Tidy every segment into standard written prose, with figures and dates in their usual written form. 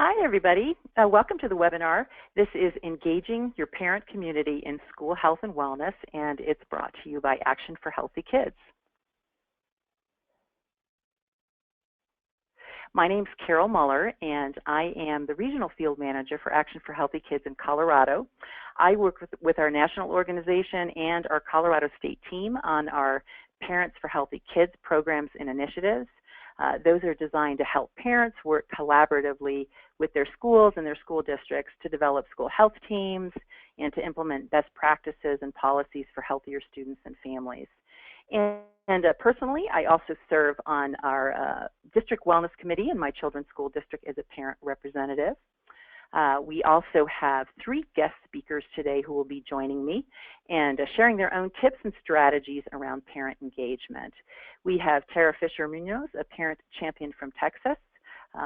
Hi, everybody. Welcome to the webinar. This is Engaging Your Parent Community in School Health and Wellness, and it's brought to you by Action for Healthy Kids. My name's Carol Muller, and I am the Regional Field Manager for Action for Healthy Kids in Colorado. I work with our national organization and our Colorado State team on our Parents for Healthy Kids programs and initiatives. Those are designed to help parents work collaboratively with their schools and their school districts to develop school health teams and to implement best practices and policies for healthier students and families. And personally, I also serve on our district wellness committee in my children's school district as a parent representative. We also have 3 guest speakers today who will be joining me and sharing their own tips and strategies around parent engagement. We have Tara Fisher-Munoz, a parent champion from Texas,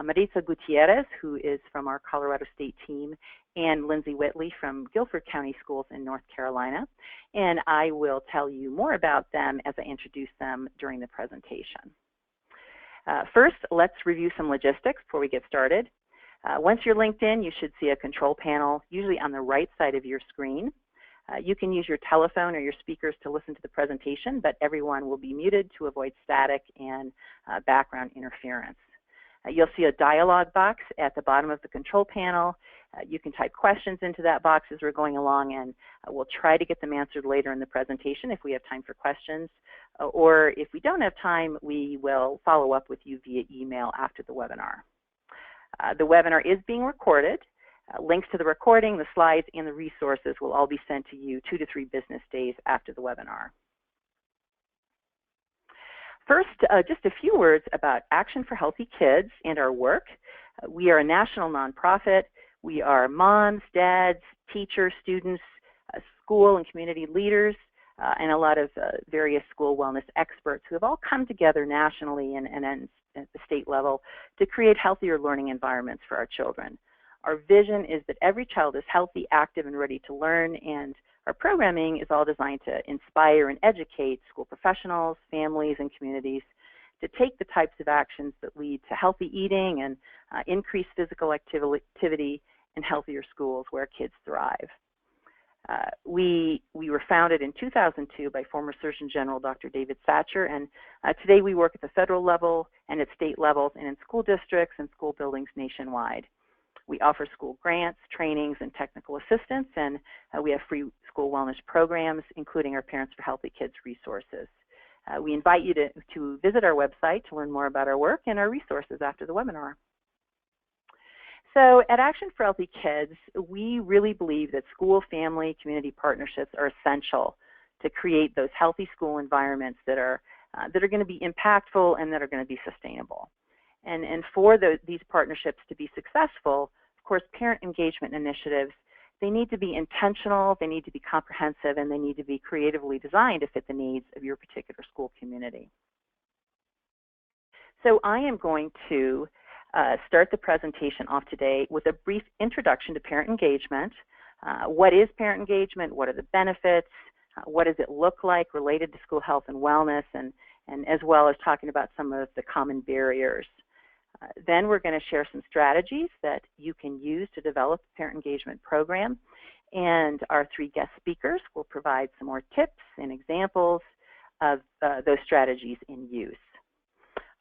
Maritza Gutierrez, who is from our Colorado State team, and Lindsay Whitley from Guilford County Schools in North Carolina. And I will tell you more about them as I introduce them during the presentation. First, let's review some logistics before we get started. Once you're linked in, you should see a control panel, usually on the right side of your screen. You can use your telephone or your speakers to listen to the presentation, but everyone will be muted to avoid static and background interference. You'll see a dialog box at the bottom of the control panel. You can type questions into that box as we're going along, and we'll try to get them answered later in the presentation if we have time for questions. Or if we don't have time, we will follow up with you via email after the webinar. The webinar is being recorded. Links to the recording, the slides, and the resources will all be sent to you 2 to 3 business days after the webinar. First, just a few words about Action for Healthy Kids and our work. We are a national nonprofit. We are moms, dads, teachers, students, school and community leaders, and a lot of various school wellness experts who have all come together nationally and at the state level to create healthier learning environments for our children. Our vision is that every child is healthy, active, and ready to learn, and our programming is all designed to inspire and educate school professionals, families, and communities to take the types of actions that lead to healthy eating and increased physical activity and healthier schools where kids thrive. We were founded in 2002 by former Surgeon General Dr. David Satcher, and today we work at the federal level and at state levels and in school districts and school buildings nationwide. We offer school grants, trainings, and technical assistance, and we have free school wellness programs, including our Parents for Healthy Kids resources. We invite you to visit our website to learn more about our work and our resources after the webinar. So at Action for Healthy Kids, we really believe that school, family, community partnerships are essential to create those healthy school environments that are going to be impactful and that are going to be sustainable. And for these partnerships to be successful, of course, parent engagement initiatives, they need to be intentional, they need to be comprehensive, and they need to be creatively designed to fit the needs of your particular school community. So I am going to start the presentation off today with a brief introduction to parent engagement. What is parent engagement? What are the benefits? What does it look like related to school health and wellness? And as well as talking about some of the common barriers. Then we're going to share some strategies that you can use to develop a parent engagement program. And our 3 guest speakers will provide some more tips and examples of those strategies in use.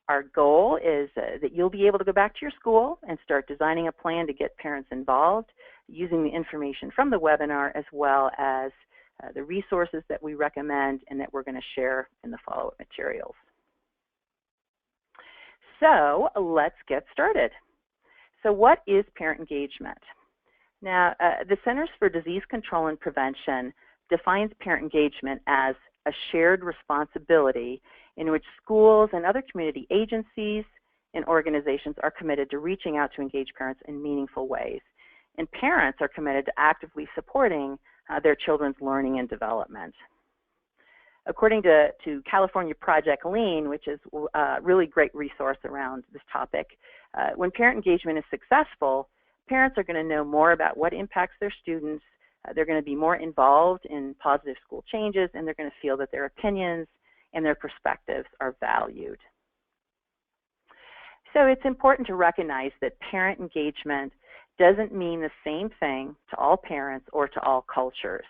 Our goal is that you'll be able to go back to your school and start designing a plan to get parents involved using the information from the webinar as well as the resources that we recommend and that we're going to share in the follow-up materials. So let's get started. So what is parent engagement? Now, the Centers for Disease Control and Prevention defines parent engagement as a shared responsibility in which schools and other community agencies and organizations are committed to reaching out to engage parents in meaningful ways. And parents are committed to actively supporting their children's learning and development. According to California Project Lean, which is a really great resource around this topic, when parent engagement is successful, parents are going to know more about what impacts their students, they're going to be more involved in positive school changes, and they're going to feel that their opinions and their perspectives are valued. So it's important to recognize that parent engagement doesn't mean the same thing to all parents or to all cultures.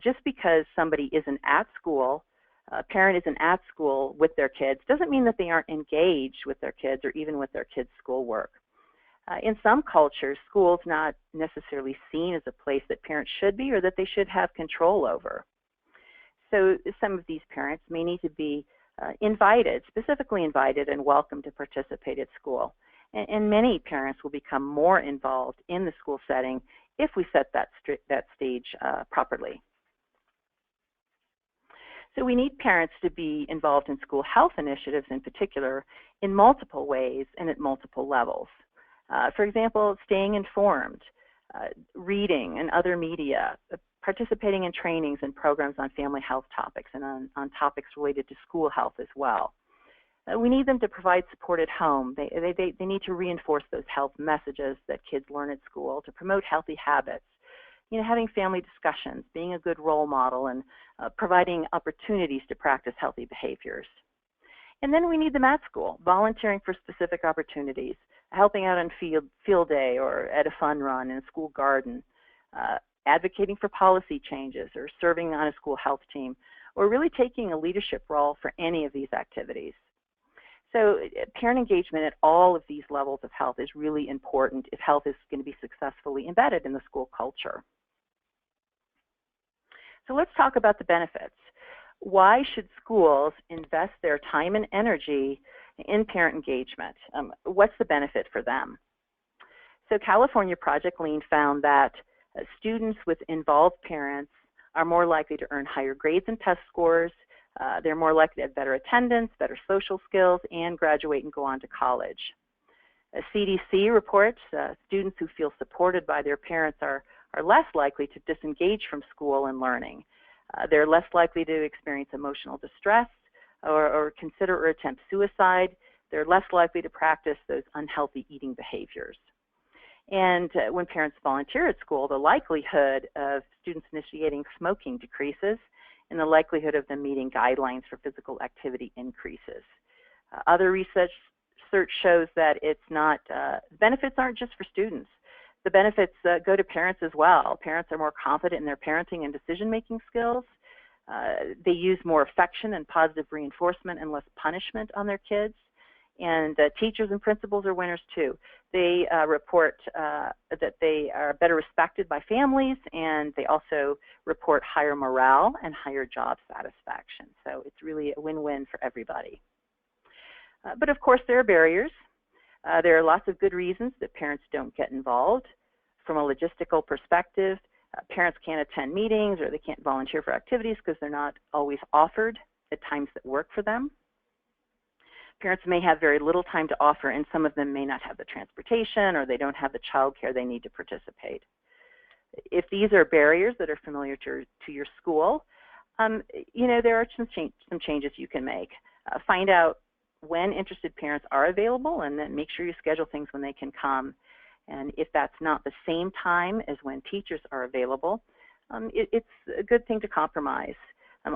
Just because somebody isn't at school, a parent isn't at school with their kids, doesn't mean that they aren't engaged with their kids or even with their kids' schoolwork. In some cultures, school's not necessarily seen as a place that parents should be or that they should have control over. So some of these parents may need to be invited, specifically invited and welcome to participate at school. And many parents will become more involved in the school setting if we set that stage properly. So we need parents to be involved in school health initiatives in particular in multiple ways and at multiple levels. For example, staying informed, reading and other media, participating in trainings and programs on family health topics and on topics related to school health as well. We need them to provide support at home. They need to reinforce those health messages that kids learn at school, to promote healthy habits, having family discussions, being a good role model, and providing opportunities to practice healthy behaviors. And then we need them at school, volunteering for specific opportunities, helping out on field day or at a fun run in a school garden, advocating for policy changes or serving on a school health team, or really taking a leadership role for any of these activities. So parent engagement at all of these levels of health is really important if health is going to be successfully embedded in the school culture. So let's talk about the benefits. Why should schools invest their time and energy in parent engagement? What's the benefit for them? So California Project Lean found that students with involved parents are more likely to earn higher grades and test scores. They're more likely to have better attendance, better social skills, and graduate and go on to college. CDC reports students who feel supported by their parents are less likely to disengage from school and learning. They're less likely to experience emotional distress or consider or attempt suicide. They're less likely to practice those unhealthy eating behaviors. And when parents volunteer at school, the likelihood of students initiating smoking decreases, and the likelihood of them meeting guidelines for physical activity increases. Other research shows that benefits aren't just for students. The benefits go to parents as well. Parents are more confident in their parenting and decision-making skills. They use more affection and positive reinforcement and less punishment on their kids. And teachers and principals are winners too. They report that they are better respected by families, and they also report higher morale and higher job satisfaction. So it's really a win-win for everybody. But of course, there are barriers. There are lots of good reasons that parents don't get involved. From a logistical perspective, parents can't attend meetings or they can't volunteer for activities because they're not always offered at times that work for them. Parents may have very little time to offer, and some of them may not have the transportation or they don't have the child care they need to participate. If these are barriers that are familiar to your school, there are some changes you can make. Find out when interested parents are available and then make sure you schedule things when they can come. And if that's not the same time as when teachers are available, it's a good thing to compromise.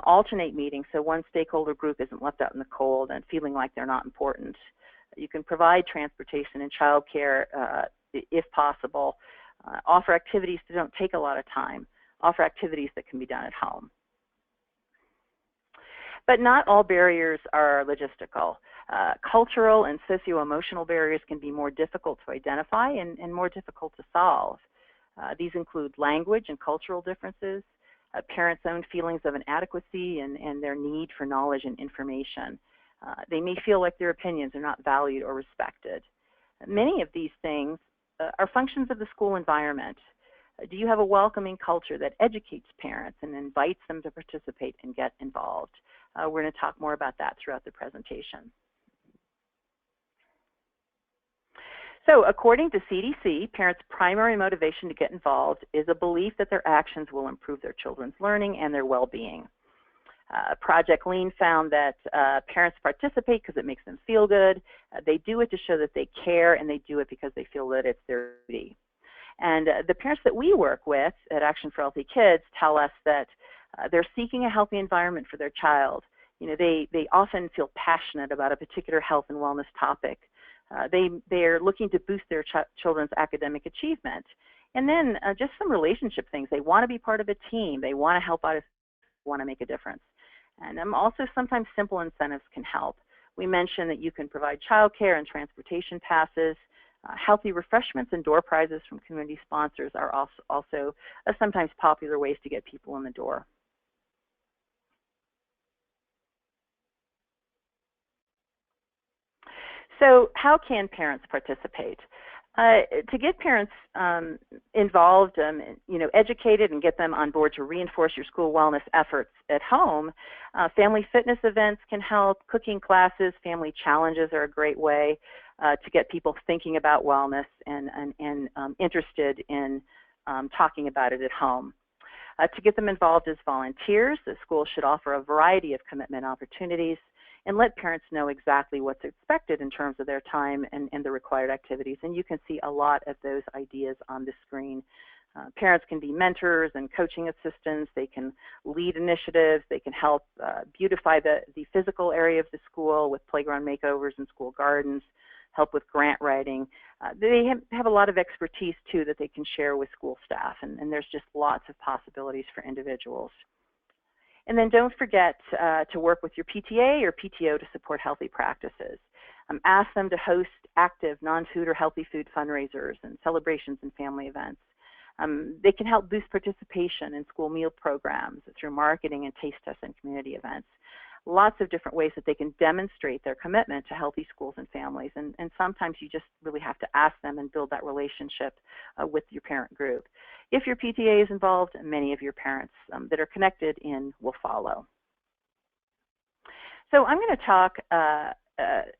Alternate meetings so one stakeholder group isn't left out in the cold and feeling like they're not important. You can provide transportation and childcare if possible. Offer activities that don't take a lot of time. Offer activities that can be done at home. But not all barriers are logistical. Cultural and socio-emotional barriers can be more difficult to identify and more difficult to solve. These include language and cultural differences, parents' own feelings of inadequacy and their need for knowledge and information. They may feel like their opinions are not valued or respected. Many of these things are functions of the school environment. Do you have a welcoming culture that educates parents and invites them to participate and get involved? We're going to talk more about that throughout the presentation. So according to CDC, parents' primary motivation to get involved is a belief that their actions will improve their children's learning and their well-being. Project Lean found that parents participate because it makes them feel good. They do it to show that they care, and they do it because they feel that it's their duty. And the parents that we work with at Action for Healthy Kids tell us that they're seeking a healthy environment for their child. They often feel passionate about a particular health and wellness topic. They're looking to boost their children's academic achievement. And then just some relationship things. They want to be part of a team. They want to help out if they want to make a difference. And also sometimes simple incentives can help. We mentioned that you can provide childcare and transportation passes. Healthy refreshments and door prizes from community sponsors are also sometimes popular ways to get people in the door. So how can parents participate? To get parents involved, educated and get them on board to reinforce your school wellness efforts at home, family fitness events can help. Cooking classes, family challenges are a great way to get people thinking about wellness and interested in talking about it at home. To get them involved as volunteers, the school should offer a variety of commitment opportunities and let parents know exactly what's expected in terms of their time and the required activities. And you can see a lot of those ideas on the screen. Parents can be mentors and coaching assistants. They can lead initiatives. They can help beautify the physical area of the school with playground makeovers and school gardens, help with grant writing. They have a lot of expertise, too, that they can share with school staff, and there's just lots of possibilities for individuals. And then don't forget to work with your PTA or PTO to support healthy practices. Ask them to host active non-food or healthy food fundraisers and celebrations and family events. They can help boost participation in school meal programs through marketing and taste tests and community events. Lots of different ways that they can demonstrate their commitment to healthy schools and families. And sometimes you just really have to ask them and build that relationship with your parent group. If your PTA is involved, many of your parents that are connected in will follow. So I'm going to talk,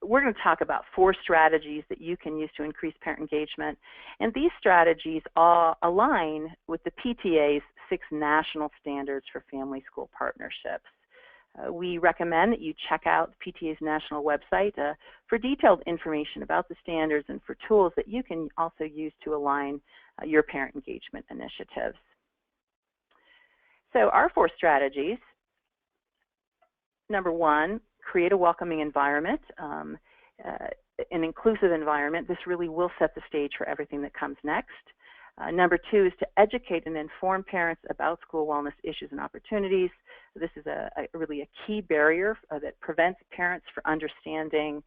we're going to talk about 4 strategies that you can use to increase parent engagement. And these strategies align with the PTA's 6 national standards for family-school partnerships. We recommend that you check out PTA's national website for detailed information about the standards and for tools that you can also use to align your parent engagement initiatives. So our 4 strategies: number 1, create a welcoming environment, an inclusive environment. This really will set the stage for everything that comes next. Number 2 is to educate and inform parents about school wellness issues and opportunities. This is really a key barrier that prevents parents from understanding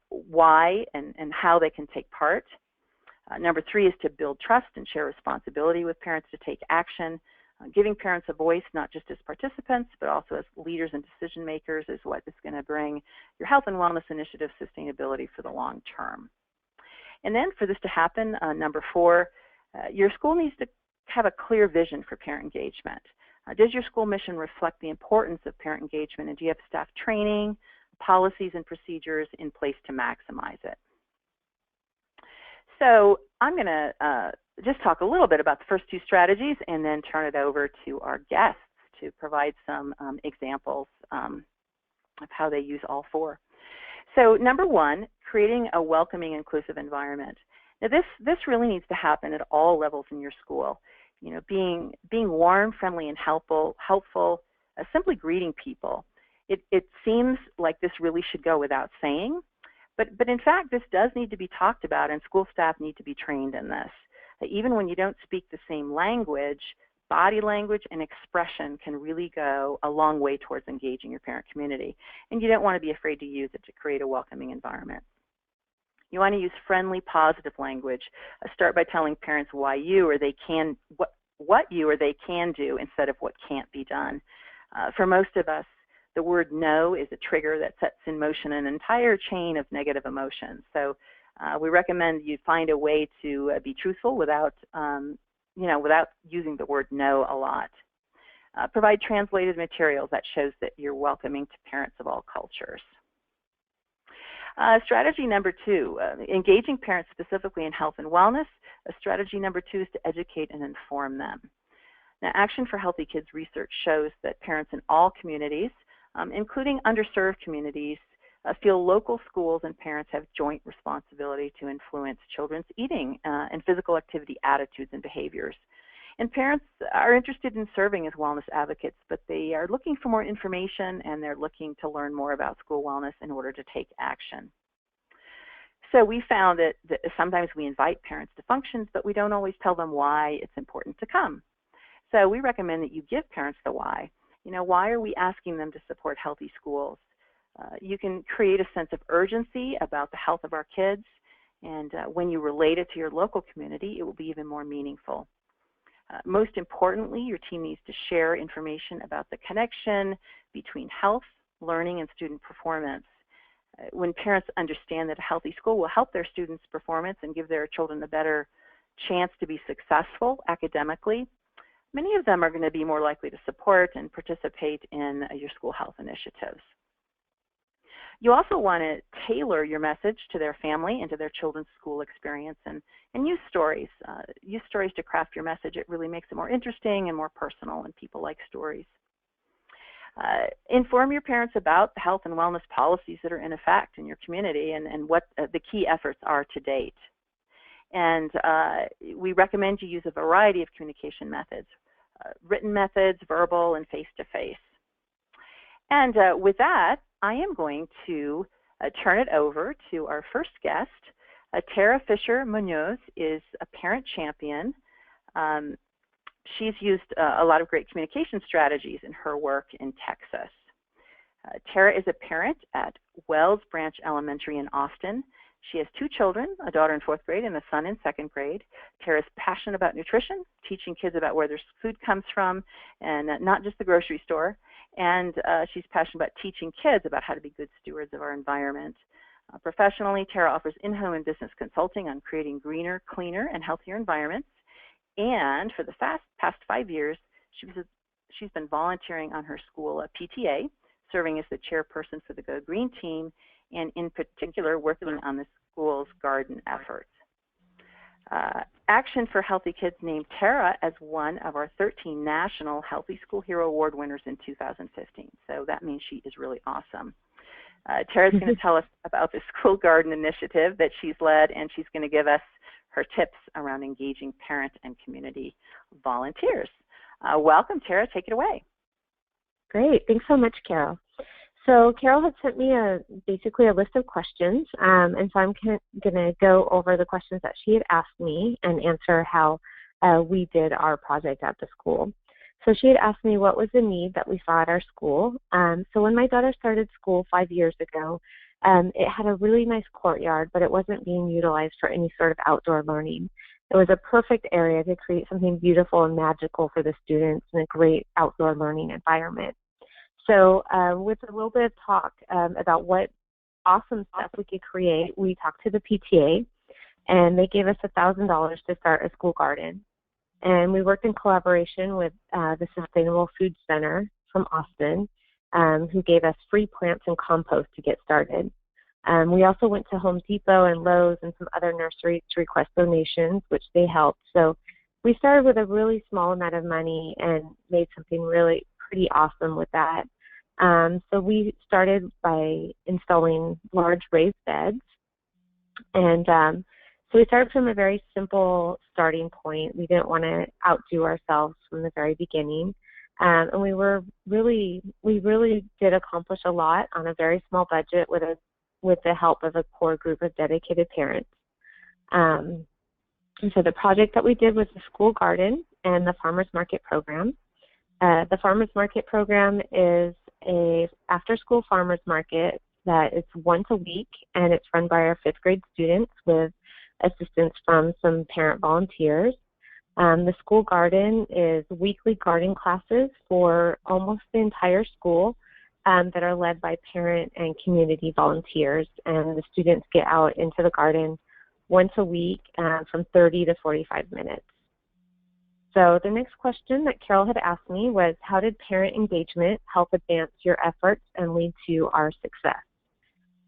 why and how they can take part. Number 3 is to build trust and share responsibility with parents to take action. Giving parents a voice, not just as participants, but also as leaders and decision makers, is what is going to bring your health and wellness initiative sustainability for the long term. And then for this to happen, number 4, your school needs to have a clear vision for parent engagement. Does your school mission reflect the importance of parent engagement, and do you have staff training, policies, and procedures in place to maximize it? So I'm going to just talk a little bit about the first 2 strategies and then turn it over to our guests to provide some examples of how they use all 4. So number 1, creating a welcoming, inclusive environment. Now this really needs to happen at all levels in your school. You know, being warm, friendly, and helpful, simply greeting people. It seems like this really should go without saying, but in fact this does need to be talked about, and school staff need to be trained in this. Even when you don't speak the same language, body language and expression can really go a long way towards engaging your parent community, and you don't want to be afraid to use it to create a welcoming environment. You want to use friendly, positive language. Start by telling parents why you or they can, what you or they can do instead of what can't be done. For most of us, the word no is a trigger that sets in motion an entire chain of negative emotions. So we recommend you find a way to be truthful without without using the word no a lot. Provide translated materials that shows that you're welcoming to parents of all cultures. Strategy number 2, engaging parents specifically in health and wellness. Strategy number 2 is to educate and inform them. Now, Action for Healthy Kids research shows that parents in all communities, including underserved communities, feel local schools and parents have joint responsibility to influence children's eating and physical activity attitudes and behaviors. And parents are interested in serving as wellness advocates, but they are looking for more information and they're looking to learn more about school wellness in order to take action. So we found that sometimes we invite parents to functions, but we don't always tell them why it's important to come. So we recommend that you give parents the why. Why are we asking them to support healthy schools? You can create a sense of urgency about the health of our kids, and when you relate it to your local community, it will be even more meaningful. Most importantly, your team needs to share information about the connection between health, learning, and student performance. When parents understand that a healthy school will help their students' performance and give their children a better chance to be successful academically, many of them are going to be more likely to support and participate in your school health initiatives. You also want to tailor your message to their family and to their children's school experience, and use stories. Use stories to craft your message. It really makes it more interesting and more personal, and people like stories. Inform your parents about the health and wellness policies that are in effect in your community and what the key efforts are to date. And we recommend you use a variety of communication methods, written methods, verbal, and face-to-face. And with that, I am going to turn it over to our first guest. Tara Fisher-Munoz is a parent champion. She's used a lot of great communication strategies in her work in Texas. Tara is a parent at Wells Branch Elementary in Austin. She has 2 children, a daughter in 4th grade and a son in 2nd grade. Tara is passionate about nutrition, teaching kids about where their food comes from, and not just the grocery store. And she's passionate about teaching kids about how to be good stewards of our environment. Professionally, Tara offers in-home and business consulting on creating greener, cleaner, and healthier environments. And for the past 5 years, she's been volunteering on her school PTA, serving as the chairperson for the Go Green team, and in particular working on the school's garden efforts. Action for Healthy Kids named Tara as one of our 13 National Healthy School Hero Award winners in 2015. So that means she is really awesome. Tara's going to tell us about the school garden initiative that she's led, and she's going to give us her tips around engaging parent and community volunteers. Welcome, Tara. Take it away. Great. Thanks so much, Carol. So Carol had sent me basically a list of questions, and so I'm going to go over the questions that she had asked me and answer how we did our project at the school. So she had asked me what was the need that we saw at our school. So when my daughter started school 5 years ago, it had a really nice courtyard, but it wasn't being utilized for any sort of outdoor learning. It was a perfect area to create something beautiful and magical for the students and a great outdoor learning environment. So with a little bit of talk about what awesome stuff we could create, we talked to the PTA, and they gave us $1,000 to start a school garden. And we worked in collaboration with the Sustainable Food Center from Austin, who gave us free plants and compost to get started. We also went to Home Depot and Lowe's and some other nurseries to request donations, which they helped. So we started with a really small amount of money and made something really pretty awesome with that. So we started by installing large raised beds. And so we started from a very simple starting point. We didn't want to outdo ourselves from the very beginning. And we really did accomplish a lot on a very small budget with the help of a core group of dedicated parents. And so the project that we did was the school garden and the farmers market program. The farmers market program is a after-school farmers market that is once a week, and it's run by our 5th grade students with assistance from some parent volunteers. The school garden is weekly garden classes for almost the entire school that are led by parent and community volunteers, and the students get out into the garden once a week from 30 to 45 minutes. So the next question that Carol had asked me was, how did parent engagement help advance your efforts and lead to our success?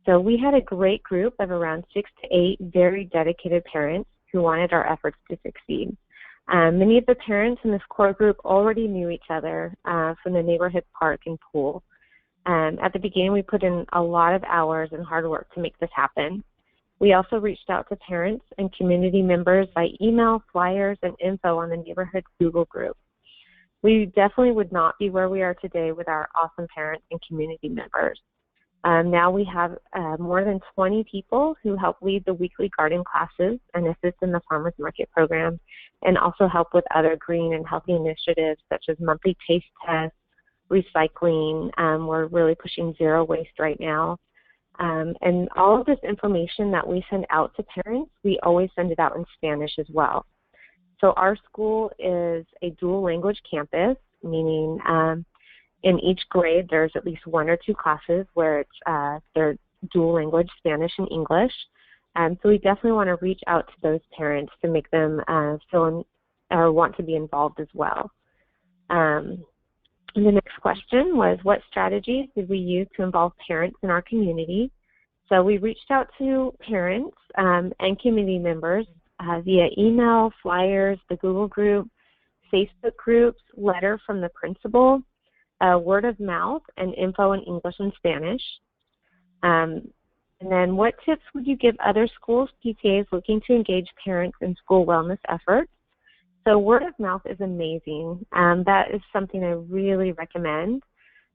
So we had a great group of around 6 to 8 very dedicated parents who wanted our efforts to succeed. Many of the parents in this core group already knew each other from the neighborhood park and pool. At the beginning, we put in a lot of hours and hard work to make this happen. We also reached out to parents and community members by email, flyers, and info on the neighborhood Google group. We definitely would not be where we are today with our awesome parents and community members. Now we have more than 20 people who help lead the weekly garden classes and assist in the farmers market program, and also help with other green and healthy initiatives such as monthly taste tests, recycling. We're really pushing zero waste right now. And all of this information that we send out to parents, we always send it out in Spanish as well. So our school is a dual language campus, meaning in each grade there's at least 1 or 2 classes where it's they're dual language, Spanish and English. So we definitely want to reach out to those parents to make them feel or want to be involved as well. The next question was, what strategies did we use to involve parents in our community? So we reached out to parents and community members via email, flyers, the Google group, Facebook groups, letter from the principal, word of mouth, and info in English and Spanish. And then what tips would you give other schools, PTAs looking to engage parents in school wellness efforts? So word of mouth is amazing. That is something I really recommend.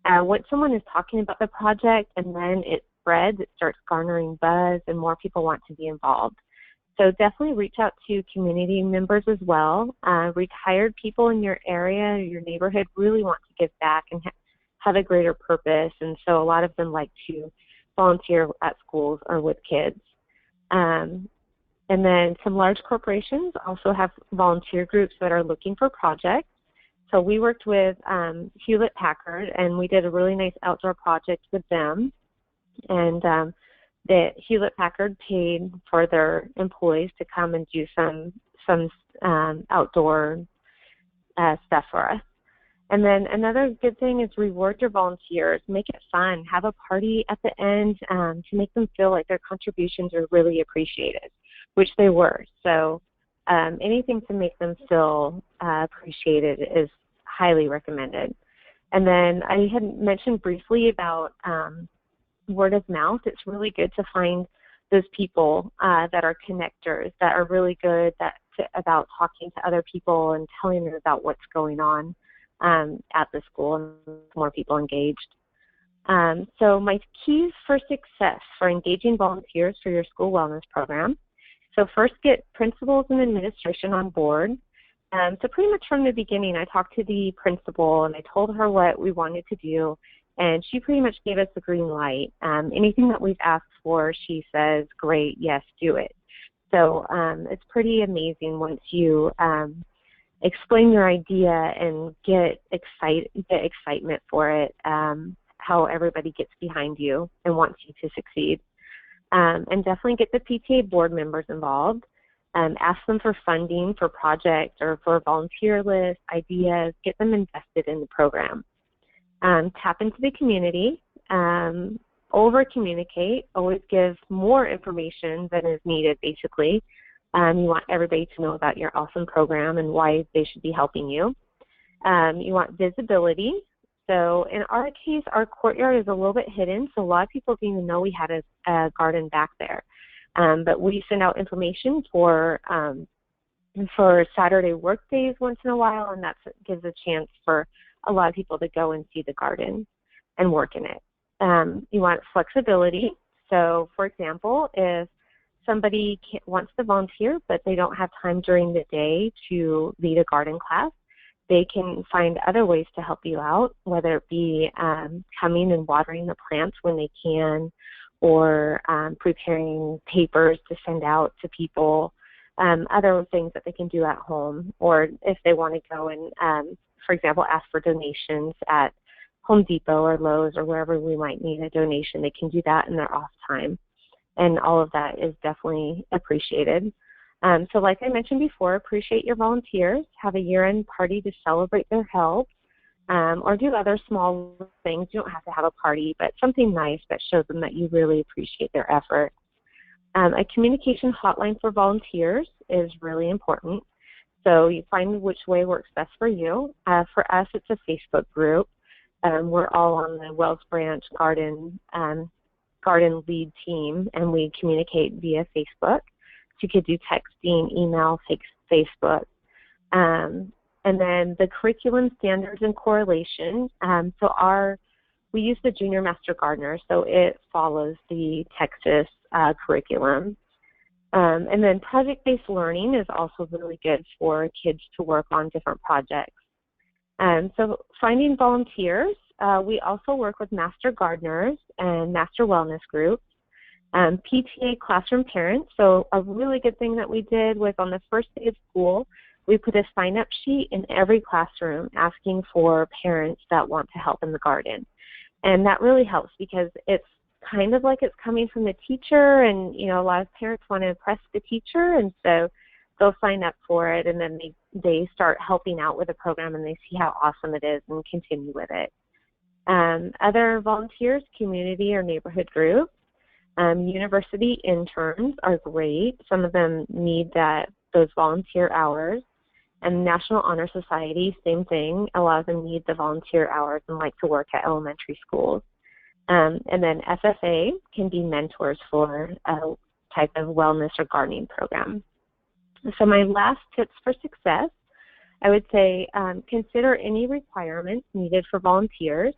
Once someone is talking about the project and then it spreads, it starts garnering buzz and more people want to be involved. So definitely reach out to community members as well. Retired people in your area, your neighborhood really want to give back and have a greater purpose. And so a lot of them like to volunteer at schools or with kids. And then some large corporations also have volunteer groups that are looking for projects. So we worked with Hewlett Packard, and we did a really nice outdoor project with them. And that Hewlett Packard paid for their employees to come and do some outdoor stuff for us. And then another good thing is reward your volunteers. Make it fun. Have a party at the end to make them feel like their contributions are really appreciated, which they were. So anything to make them feel appreciated is highly recommended. And then I had mentioned briefly about word of mouth. It's really good to find those people that are connectors, that are really good about talking to other people and telling them about what's going on at the school, and more people engaged. So my keys for success for engaging volunteers for your school wellness program. So first, get principals and administration on board. So pretty much from the beginning, I talked to the principal and I told her what we wanted to do, and she pretty much gave us the green light. Anything that we've asked for, she says, great, yes, do it. So it's pretty amazing once you explain your idea and get excitement for it, how everybody gets behind you and wants you to succeed. And definitely get the PTA board members involved. Ask them for funding for projects or for volunteer lists, ideas. Get them invested in the program. Tap into the community. Over-communicate. Always give more information than is needed, basically. You want everybody to know about your awesome program and why they should be helping you. You want visibility. So in our case, our courtyard is a little bit hidden, so a lot of people didn't even know we had a garden back there. But we send out information for Saturday work days once in a while, and that gives a chance for a lot of people to go and see the garden and work in it. You want flexibility. So, for example, if somebody wants to volunteer but they don't have time during the day to lead a garden class, they can find other ways to help you out, whether it be coming and watering the plants when they can, or preparing papers to send out to people, other things that they can do at home, or if they want to go and, for example, ask for donations at Home Depot or Lowe's or wherever we might need a donation, they can do that in their off time. And all of that is definitely appreciated. So like I mentioned before, appreciate your volunteers, have a year-end party to celebrate their help, or do other small things. You don't have to have a party, but something nice that shows them that you really appreciate their effort. A communication hotline for volunteers is really important. So you find which way works best for you. For us, it's a Facebook group. We're all on the Wells Branch Garden Lead team, and we communicate via Facebook. So you could do texting, email, Facebook. And then the curriculum standards and correlation. So our we use the Junior Master Gardener, so it follows the Texas curriculum. And then project-based learning is also really good for kids to work on different projects. So finding volunteers, we also work with Master Gardeners and Master Wellness Groups, PTA classroom parents. So a really good thing that we did was on the first day of school, we put a sign-up sheet in every classroom asking for parents that want to help in the garden. And that really helps because it's kind of like it's coming from the teacher, and a lot of parents want to impress the teacher, and so they'll sign up for it, and then they start helping out with the program, and they see how awesome it is and continue with it. Other volunteers, community or neighborhood groups, university interns are great. Some of them need those volunteer hours. And National Honor Society, same thing. A lot of them need the volunteer hours and like to work at elementary schools. And then FFA can be mentors for a type of wellness or gardening program. So my last tips for success, I would say consider any requirements needed for volunteers.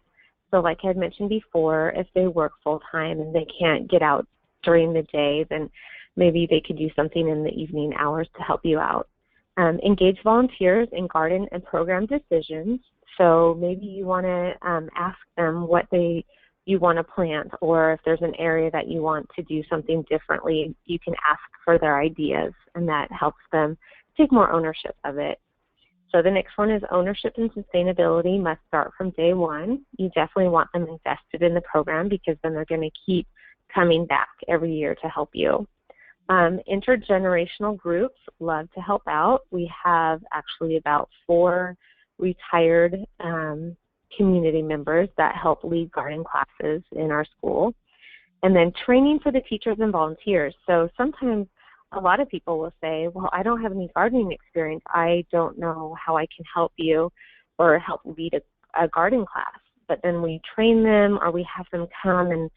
So like I had mentioned before, if they work full-time and they can't get out during the day, then maybe they could do something in the evening hours to help you out. Engage volunteers in garden and program decisions. So maybe you want to ask them what you want to plant, or if there's an area that you want to do something differently, you can ask for their ideas, and that helps them take more ownership of it. So the next one is ownership and sustainability must start from day one. You definitely want them invested in the program because then they're going to keep coming back every year to help you. Intergenerational groups love to help out. We have actually about 4 retired community members that help lead garden classes in our school. And then training for the teachers and volunteers. So sometimes a lot of people will say, well, I don't have any gardening experience. I don't know how I can help you or help lead a garden class. But then we train them, or we have them come and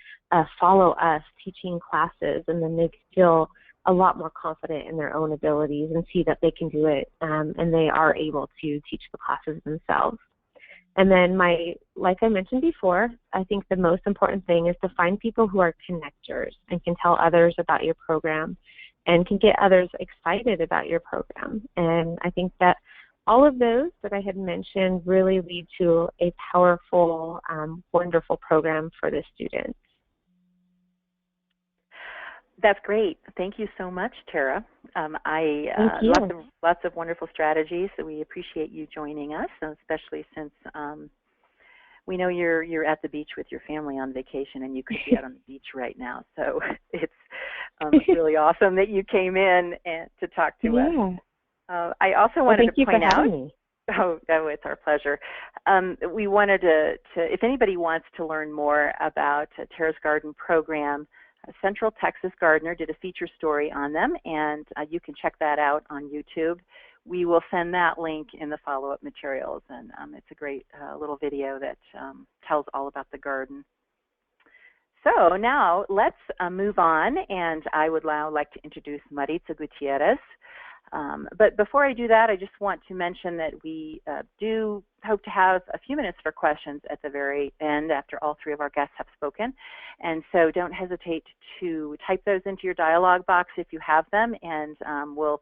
follow us teaching classes, and then they feel a lot more confident in their own abilities and see that they can do it, and they are able to teach the classes themselves. And then like I mentioned before, I think the most important thing is to find people who are connectors and can tell others about your program and can get others excited about your program. And I think that all of those that I had mentioned really lead to a powerful, wonderful program for the students. That's great. Thank you so much, Tara. Thank you. Lots of wonderful strategies. So we appreciate you joining us, especially since we know you're at the beach with your family on vacation, and you could be out on the beach right now. So it's really awesome that you came in and to talk to us. I also wanted to point out. Thank you for having me. Oh, it's our pleasure. We wanted to, if anybody wants to learn more about Tara's Garden program, Central Texas Gardener did a feature story on them, and you can check that out on YouTube. We will send that link in the follow-up materials, and it's a great little video that tells all about the garden. So now let's move on, and I would now like to introduce Maritza Gutierrez. But before I do that, I just want to mention that we do hope to have a few minutes for questions at the very end after all 3 of our guests have spoken. And so don't hesitate to type those into your dialog box if you have them, and we'll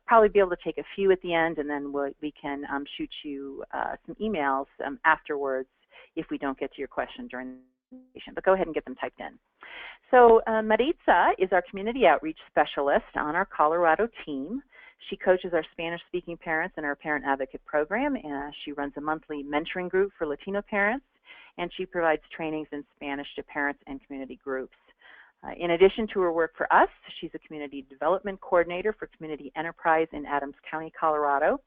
probably be able to take a few at the end, and then we can shoot you some emails afterwards if we don't get to your question during the presentation. But go ahead and get them typed in. So Maritza is our community outreach specialist on our Colorado team. She coaches our Spanish-speaking parents in our Parent Advocate program, and she runs a monthly mentoring group for Latino parents, and she provides trainings in Spanish to parents and community groups. In addition to her work for us, she's a community development coordinator for Community Enterprise in Adams County, Colorado,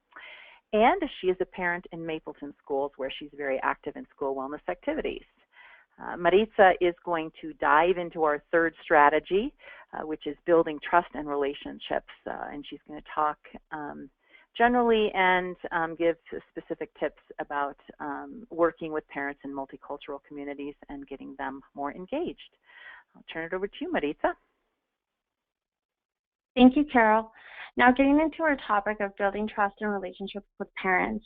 and she is a parent in Mapleton schools where she's very active in school wellness activities. Maritza is going to dive into our 3rd strategy, which is building trust and relationships, and she's going to talk generally and give specific tips about working with parents in multicultural communities and getting them more engaged. I'll turn it over to you, Maritza. Thank you, Carol. Now getting into our topic of building trust and relationships with parents.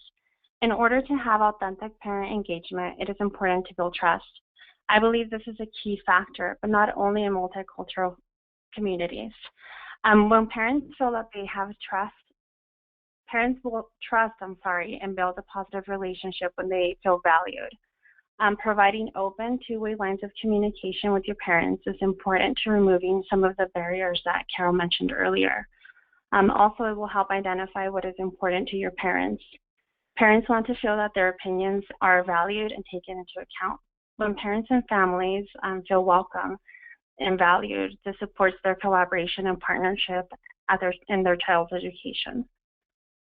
In order to have authentic parent engagement, it is important to build trust. I believe this is a key factor, but not only in multicultural communities. When parents feel that they have trust, parents will trust, and build a positive relationship when they feel valued. Providing open two-way lines of communication with your parents is important to removing some of the barriers that Carol mentioned earlier. Also, it will help identify what is important to your parents. Parents want to feel that their opinions are valued and taken into account. When parents and families feel welcome and valued, this supports their collaboration and partnership in their child's education.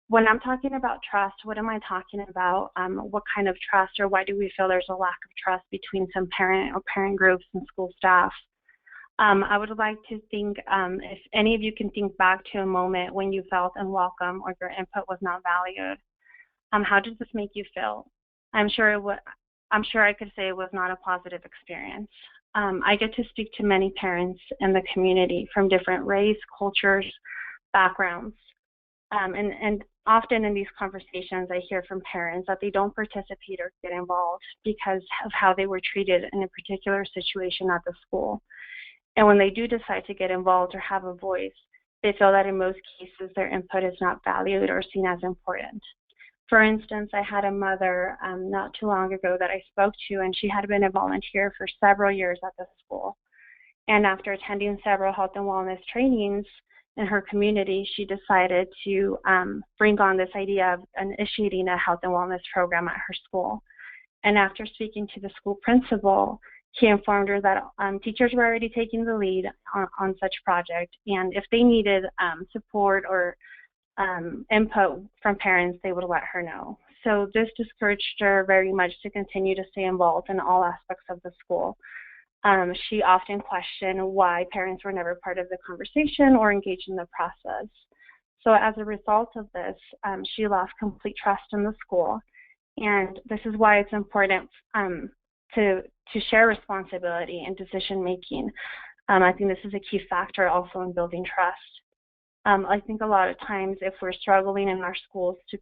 When I'm talking about trust, what am I talking about? What kind of trust, or why do we feel there's a lack of trust between some parent or parent groups and school staff? I would like to think, if any of you can think back to a moment when you felt unwelcome or your input was not valued. How did this make you feel? I'm sure I could say it was not a positive experience. I get to speak to many parents in the community from different race, cultures, backgrounds. And often in these conversations, I hear from parents that they don't participate or get involved because of how they were treated in a particular situation at the school. And when they do decide to get involved or have a voice, they feel that in most cases their input is not valued or seen as important. For instance, I had a mother not too long ago that I spoke to, and she had been a volunteer for several years at the school. And after attending several health and wellness trainings in her community, she decided to bring on this idea of initiating a health and wellness program at her school. And after speaking to the school principal, he informed her that teachers were already taking the lead on such project, and if they needed support or input from parents, they would let her know. So this discouraged her very much to continue to stay involved in all aspects of the school. She often questioned why parents were never part of the conversation or engaged in the process. So as a result of this, she lost complete trust in the school. And this is why it's important to share responsibility and decision making. I think this is a key factor also in building trust. I think a lot of times if we're struggling in our schools to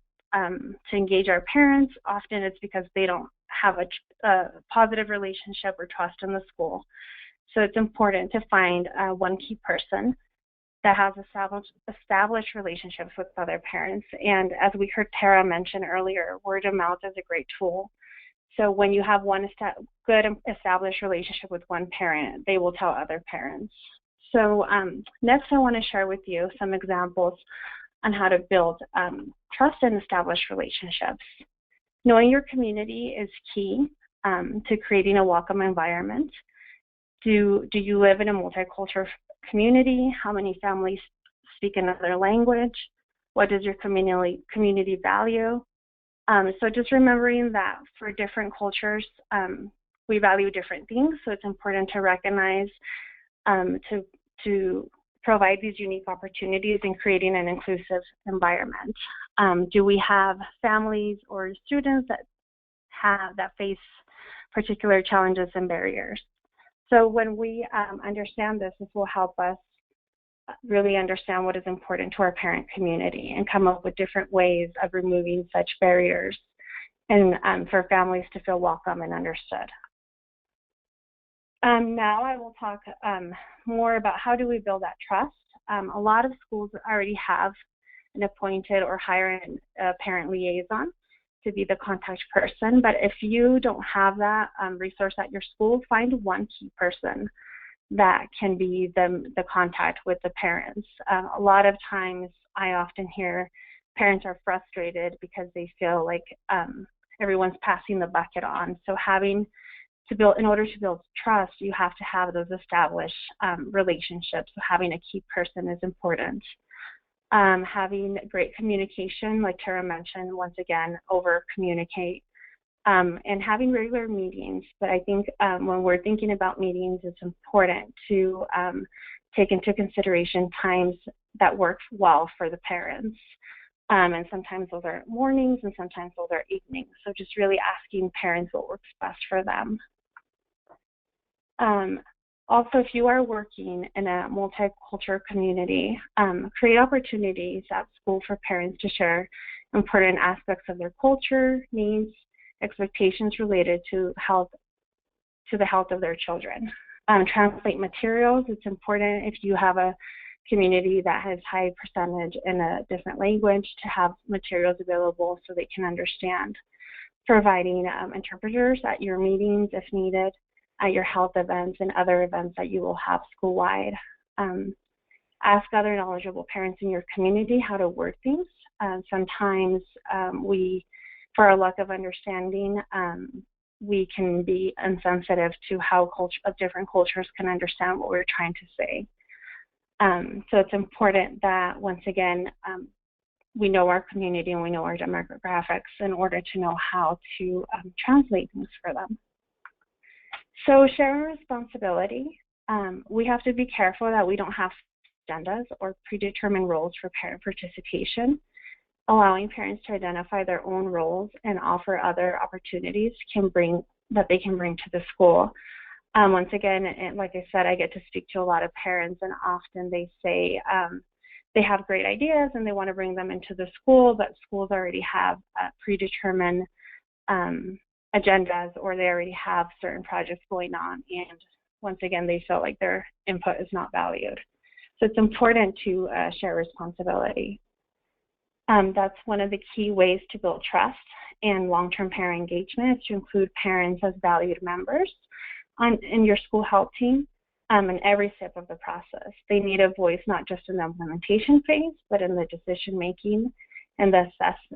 engage our parents, often it's because they don't have a positive relationship or trust in the school. So it's important to find one key person that has established relationships with other parents. And as we heard Tara mention earlier, word of mouth is a great tool. So when you have one good established relationship with one parent, they will tell other parents. So next I want to share with you some examples on how to build trust and establish relationships. Knowing your community is key to creating a welcome environment. Do you live in a multicultural community? How many families speak another language? What does your community value? So just remembering that for different cultures, we value different things. So it's important to recognize to provide these unique opportunities in creating an inclusive environment. Do we have families or students that face particular challenges and barriers? So when we understand this will help us really understand what is important to our parent community and come up with different ways of removing such barriers and for families to feel welcome and understood. Now I will talk more about how do we build that trust. A lot of schools already have an appointed or hire a parent liaison to be the contact person, but if you don't have that resource at your school, find one key person that can be the contact with the parents. A lot of times I often hear parents are frustrated because they feel like everyone's passing the bucket on. So in order to build trust, you have to have those established relationships. So having a key person is important. Having great communication, like Tara mentioned, once again, over-communicate. And having regular meetings. But I think when we're thinking about meetings, it's important to take into consideration times that work well for the parents. And sometimes those are mornings and sometimes those are evenings. So just really asking parents what works best for them. Also, if you are working in a multicultural community, create opportunities at school for parents to share important aspects of their culture, needs, expectations related to health to the health of their children. Translate materials. It's important if you have a community that has high percentage in a different language to have materials available so they can understand. Providing interpreters at your meetings if needed, at your health events and other events that you will have school-wide. Ask other knowledgeable parents in your community how to word things. Sometimes for our lack of understanding, we can be insensitive to how different cultures can understand what we're trying to say. So it's important that, once again, we know our community and we know our demographics in order to know how to translate things for them. So sharing responsibility. We have to be careful that we don't have agendas or predetermined roles for parent participation. Allowing parents to identify their own roles and offer other opportunities that they can bring to the school. Once again, and like I said, I get to speak to a lot of parents, and often they say they have great ideas and they want to bring them into the school, but schools already have predetermined agendas, or they already have certain projects going on, and once again, they feel like their input is not valued. So it's important to share responsibility. That's one of the key ways to build trust and long-term parent engagement, is to include parents as valued members in your school help team in every step of the process. They need a voice not just in the implementation phase, but in the decision-making and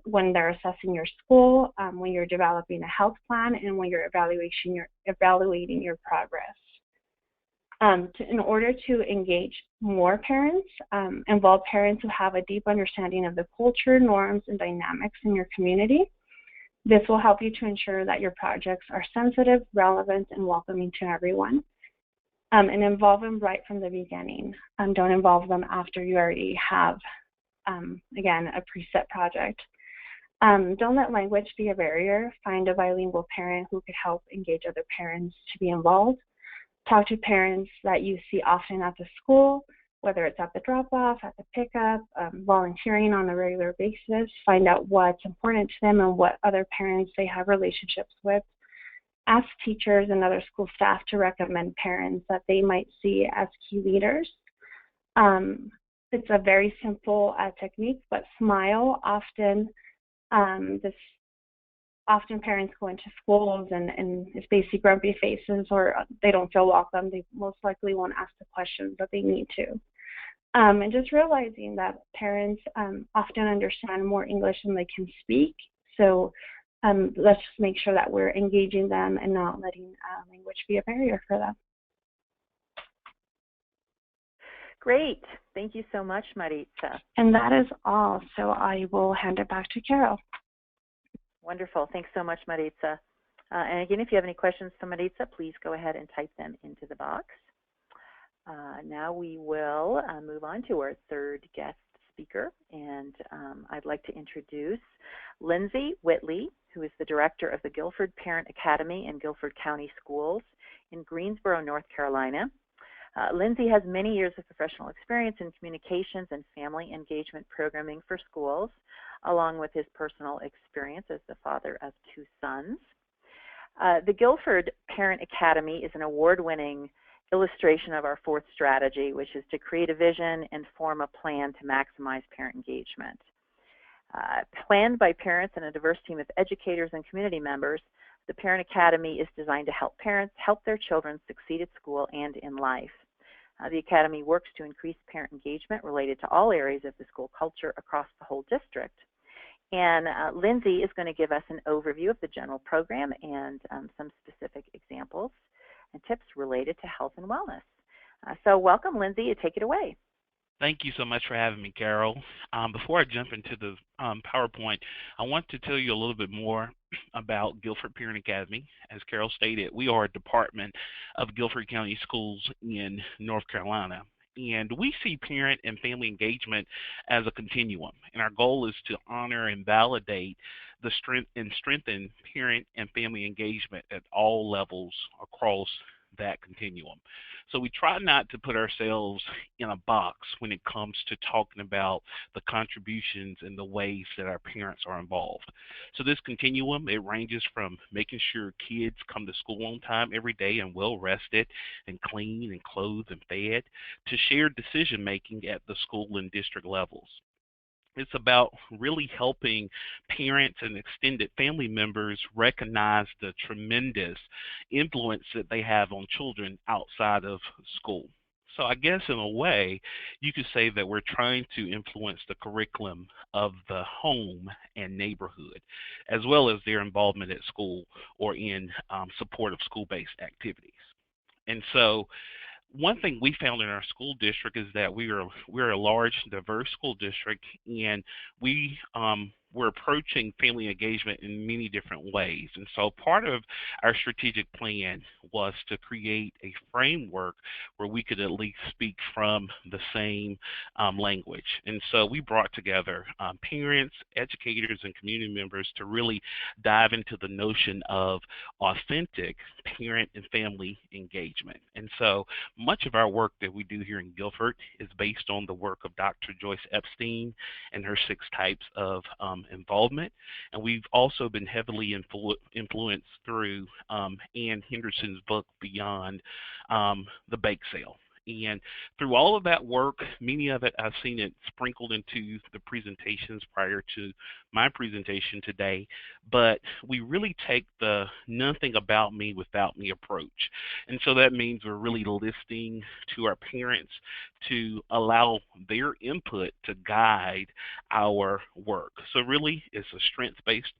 when they're assessing your school, when you're developing a health plan, and when you're evaluating your progress. In order to engage more parents, involve parents who have a deep understanding of the culture, norms, and dynamics in your community. This will help you to ensure that your projects are sensitive, relevant, and welcoming to everyone. And involve them right from the beginning. Don't involve them after you already have, again, a preset project. Don't let language be a barrier. Find a bilingual parent who could help engage other parents to be involved. Talk to parents that you see often at the school, whether it's at the drop-off, at the pickup, volunteering on a regular basis. Find out what's important to them and what other parents they have relationships with. Ask teachers and other school staff to recommend parents that they might see as key leaders. It's a very simple technique, but smile. Often parents go into schools and if they see grumpy faces or they don't feel welcome, they most likely won't ask the questions that they need to. And just realizing that parents often understand more English than they can speak. So let's just make sure that we're engaging them and not letting language be a barrier for them. Great. Thank you so much, Maritza. And that is all. So I will hand it back to Carol. Wonderful. Thanks so much, Maritza. And again, if you have any questions to Maritza, please go ahead and type them into the box. Now we will move on to our third guest speaker, and I'd like to introduce Lindsay Whitley, who is the director of the Guilford Parent Academy in Guilford County Schools in Greensboro, North Carolina. Lindsay has many years of professional experience in communications and family engagement programming for schools, along with his personal experience as the father of 2 sons. The Guilford Parent Academy is an award-winning illustration of our 4th strategy, which is to create a vision and form a plan to maximize parent engagement. Planned by parents and a diverse team of educators and community members, the Parent Academy is designed to help parents help their children succeed at school and in life. The Academy works to increase parent engagement related to all areas of the school culture across the whole district. And Lindsay is going to give us an overview of the general program and some specific examples and tips related to health and wellness. So welcome, Lindsay. Take it away. Thank you so much for having me, Carol. Before I jump into the PowerPoint, I want to tell you a little bit more about Guilford Parent Academy. As Carol stated, we are a department of Guilford County Schools in North Carolina. And we see parent and family engagement as a continuum. And our goal is to honor and validate the strength and strengthen parent and family engagement at all levels across that continuum. So we try not to put ourselves in a box when it comes to talking about the contributions and the ways that our parents are involved. So this continuum, it ranges from making sure kids come to school on time every day and well rested and clean and clothed and fed, to shared decision making at the school and district levels. It's about really helping parents and extended family members recognize the tremendous influence that they have on children outside of school. So I guess in a way, you could say that we're trying to influence the curriculum of the home and neighborhood, as well as their involvement at school or in support of school-based activities. And so one thing we found in our school district is that we're a large, diverse school district, and we're approaching family engagement in many different ways. And so part of our strategic plan was to create a framework where we could at least speak from the same language. And so we brought together parents, educators, and community members to really dive into the notion of authentic parent and family engagement. And so much of our work that we do here in Guilford is based on the work of Dr. Joyce Epstein and her 6 types of involvement. And we've also been heavily influenced through Ann Henderson's book, Beyond the Bake Sale. And through all of that work, many of it, I've seen it sprinkled into the presentations prior to my presentation today, but we really take the nothing about me without me approach. And so that means we're really listening to our parents to allow their input to guide our work. So really, it's a strengths-based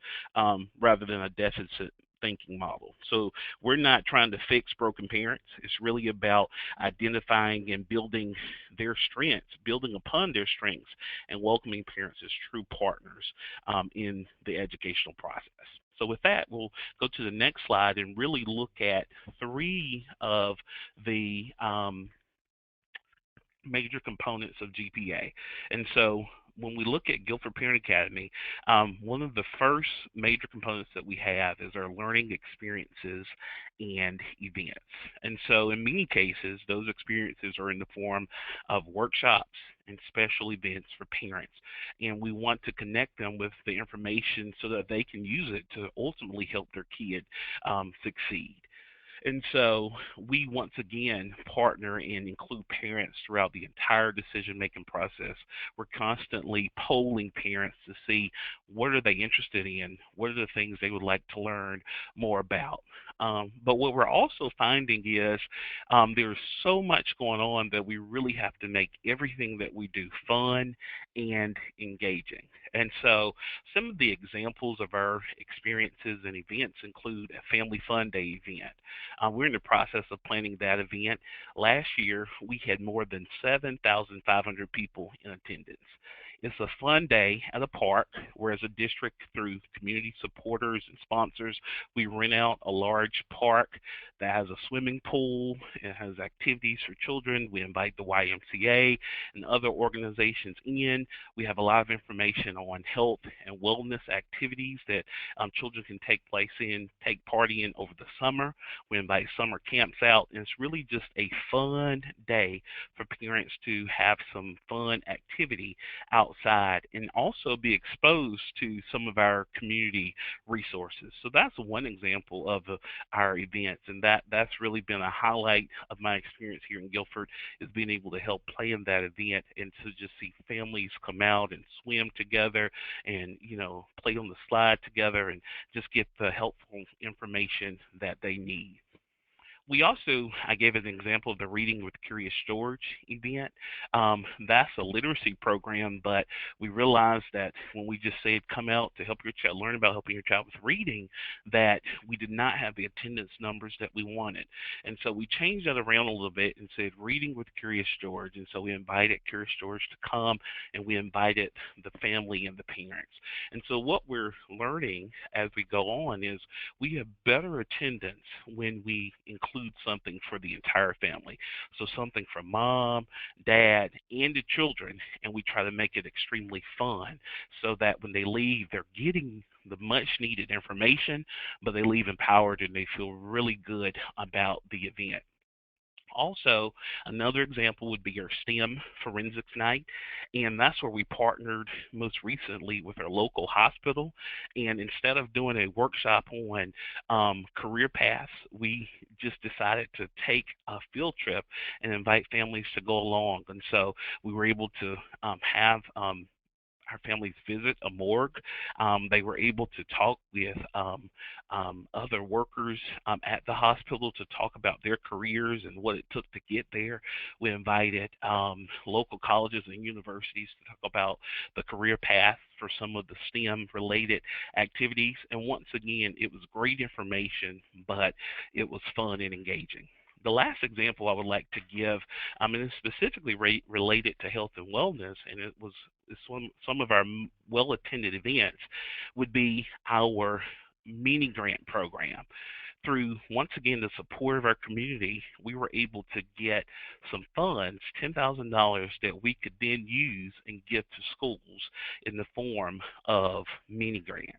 rather than a deficit thinking model. So we're not trying to fix broken parents. It's really about identifying and building their strengths, building upon their strengths, and welcoming parents as true partners in the educational process. So with that, we'll go to the next slide and really look at 3 of the major components of GPA. And so when we look at Guilford Parent Academy, one of the first major components that we have is our learning experiences and events. And so in many cases, those experiences are in the form of workshops and special events for parents. And we want to connect them with the information so that they can use it to ultimately help their kid succeed. And so we once again partner and include parents throughout the entire decision-making process. We're constantly polling parents to see what are they interested in, what are the things they would like to learn more about. But what we're also finding is there's so much going on that we really have to make everything that we do fun and engaging. And so some of the examples of our experiences and events include a Family Fun Day event. We're in the process of planning that event. Last year, we had more than 7,500 people in attendance. It's a fun day at a park where, as a district, through community supporters and sponsors, we rent out a large park that has a swimming pool. It has activities for children. We invite the YMCA and other organizations in. We have a lot of information on health and wellness activities that children can take part in over the summer. We invite summer camps out, and it's really just a fun day for parents to have some fun activity outside and also be exposed to some of our community resources. So that's one example of our events, and that's really been a highlight of my experience here in Guilford, is being able to help plan that event and to just see families come out and swim together and play on the slide together and just get the helpful information that they need. We also, I gave an example of the Reading with Curious George event. That's a literacy program, but we realized that when we just said come out to help your child, learn about helping your child with reading, that we did not have the attendance numbers that we wanted. And so we changed that around a little bit and said Reading with Curious George. And so we invited Curious George to come, and we invited the family and the parents. And so what we're learning as we go on is we have better attendance when we include include something for the entire family. So something for mom, dad, and the children, and we try to make it extremely fun so that when they leave, they're getting the much needed information, but they leave empowered and they feel really good about the event. Also, another example would be our STEM Forensics Night, and that's where we partnered most recently with our local hospital. And instead of doing a workshop on career paths, we just decided to take a field trip and invite families to go along. And so we were able to have our families visit a morgue. They were able to talk with other workers at the hospital to talk about their careers and what it took to get there. We invited local colleges and universities to talk about the career path for some of the STEM related activities. And once again, it was great information, but it was fun and engaging. The last example I would like to give, and it's specifically related to health and wellness, and it's some of our well attended events, would be our mini grant program. Through, once again, the support of our community, we were able to get some funds, $10,000, that we could then use and give to schools in the form of mini grants.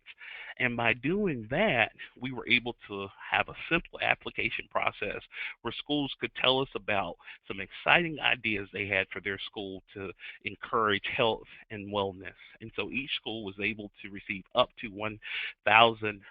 And by doing that, we were able to have a simple application process where schools could tell us about some exciting ideas they had for their school to encourage health and wellness. And so each school was able to receive up to $1,000.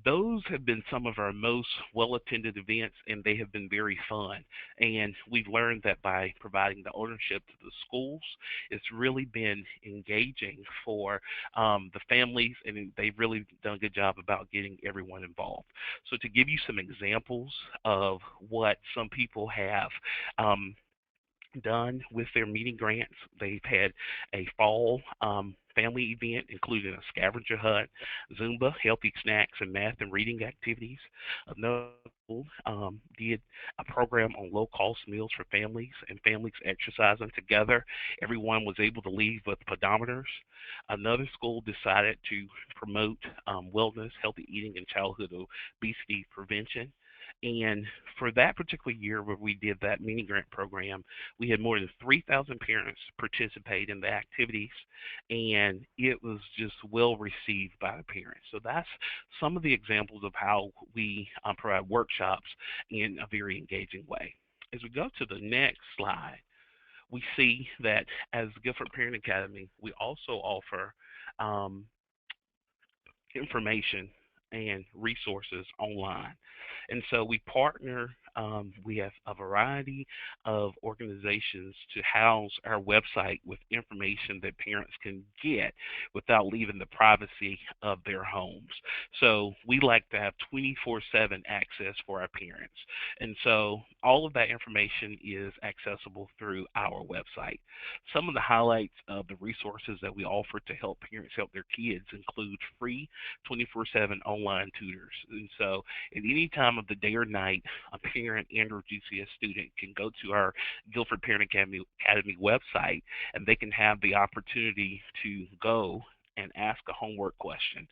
Those have been some of our most well attended events, and they have been very fun. And we've learned that by providing the ownership to the schools, it's really been engaging for the families, and they've really done a good job about getting everyone involved. So, to give you some examples of what some people have done with their meeting grants. They've had a fall family event, including a scavenger hunt, Zumba, healthy snacks, and math and reading activities. Another school did a program on low-cost meals for families and families exercising together. Everyone was able to leave with pedometers. Another school decided to promote wellness, healthy eating, and childhood obesity prevention. And for that particular year where we did that mini grant program, we had more than 3,000 parents participate in the activities, and it was just well received by the parents. So that's some of the examples of how we provide workshops in a very engaging way. As we go to the next slide, we see that as the Guilford Parent Academy, we also offer um, information and resources online. And so we partner, we have a variety of organizations to house our website with information that parents can get without leaving the privacy of their homes. So we like to have 24/7 access for our parents. And so all of that information is accessible through our website. Some of the highlights of the resources that we offer to help parents help their kids include free 24/7 online tutors. And so at any time of the day or night, a parent and or GCS student can go to our Guilford Parent Academy website, and they can have the opportunity to go and ask a homework question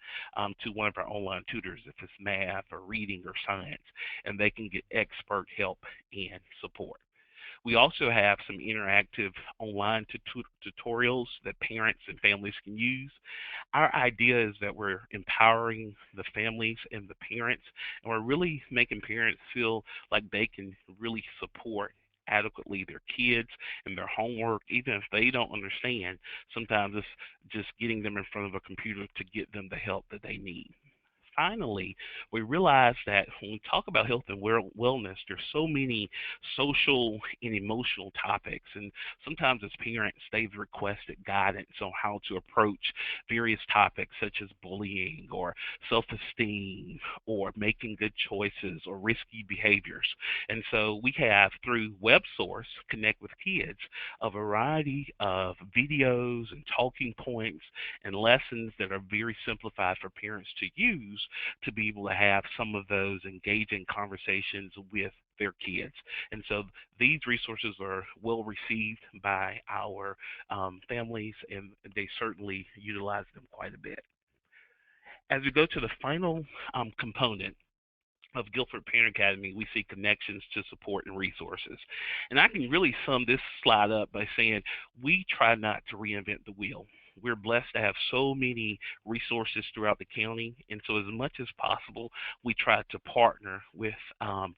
to one of our online tutors, if it's math or reading or science, and they can get expert help and support. We also have some interactive online tutorials that parents and families can use. Our idea is that we're empowering the families and the parents, and we're really making parents feel like they can really support adequately their kids and their homework, even if they don't understand. Sometimes it's just getting them in front of a computer to get them the help that they need. Finally, we realize that when we talk about health and wellness, there's so many social and emotional topics, and sometimes as parents, they've requested guidance on how to approach various topics such as bullying or self-esteem or making good choices or risky behaviors. And so we have, through WebSource, Connect with Kids, a variety of videos and talking points and lessons that are very simplified for parents to use to be able to have some of those engaging conversations with their kids. And so these resources are well received by our families, and they certainly utilize them quite a bit. As we go to the final component of Guilford Parent Academy, we see connections to support and resources. And I can really sum this slide up by saying we try not to reinvent the wheel. We're blessed to have so many resources throughout the county, and so as much as possible, we try to partner with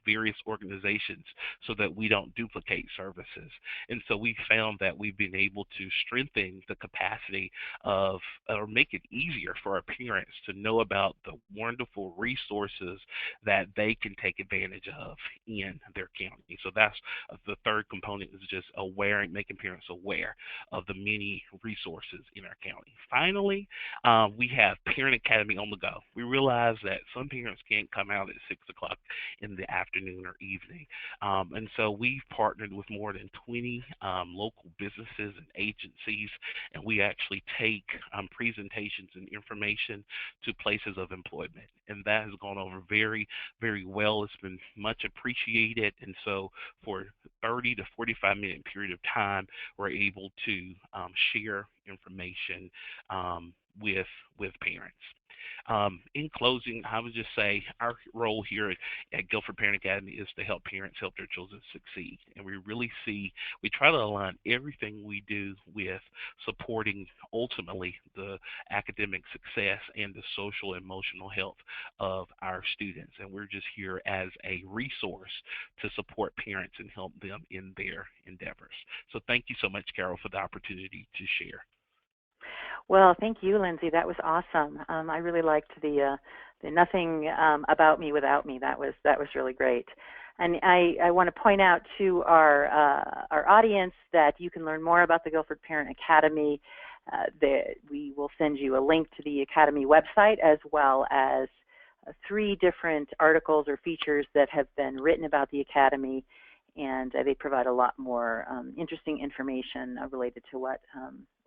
various organizations so that we don't duplicate services. And so we found that we've been able to strengthen the capacity of, or make it easier for our parents to know about the wonderful resources that they can take advantage of in their county. So that's the third component, is just making parents aware of the many resources in our county. Finally, we have Parent Academy on the go. We realize that some parents can't come out at 6 o'clock in the afternoon or evening. And so we've partnered with more than 20 local businesses and agencies, and we actually take presentations and information to places of employment. And that has gone over very, very well. It's been much appreciated. And so for 30 to 45-minute period of time, we're able to share information with parents. In closing, I would just say our role here at Guilford Parent Academy is to help parents help their children succeed. And we try to align everything we do with supporting ultimately the academic success and the social and emotional health of our students. And we're just here as a resource to support parents and help them in their endeavors. So thank you so much, Carol, for the opportunity to share. Well, thank you, Lindsay. That was awesome. I really liked the nothing about me without me. That was really great. And I want to point out to our audience that you can learn more about the Guilford Parent Academy. We will send you a link to the Academy website, as well as 3 different articles or features that have been written about the Academy, and they provide a lot more interesting information related to what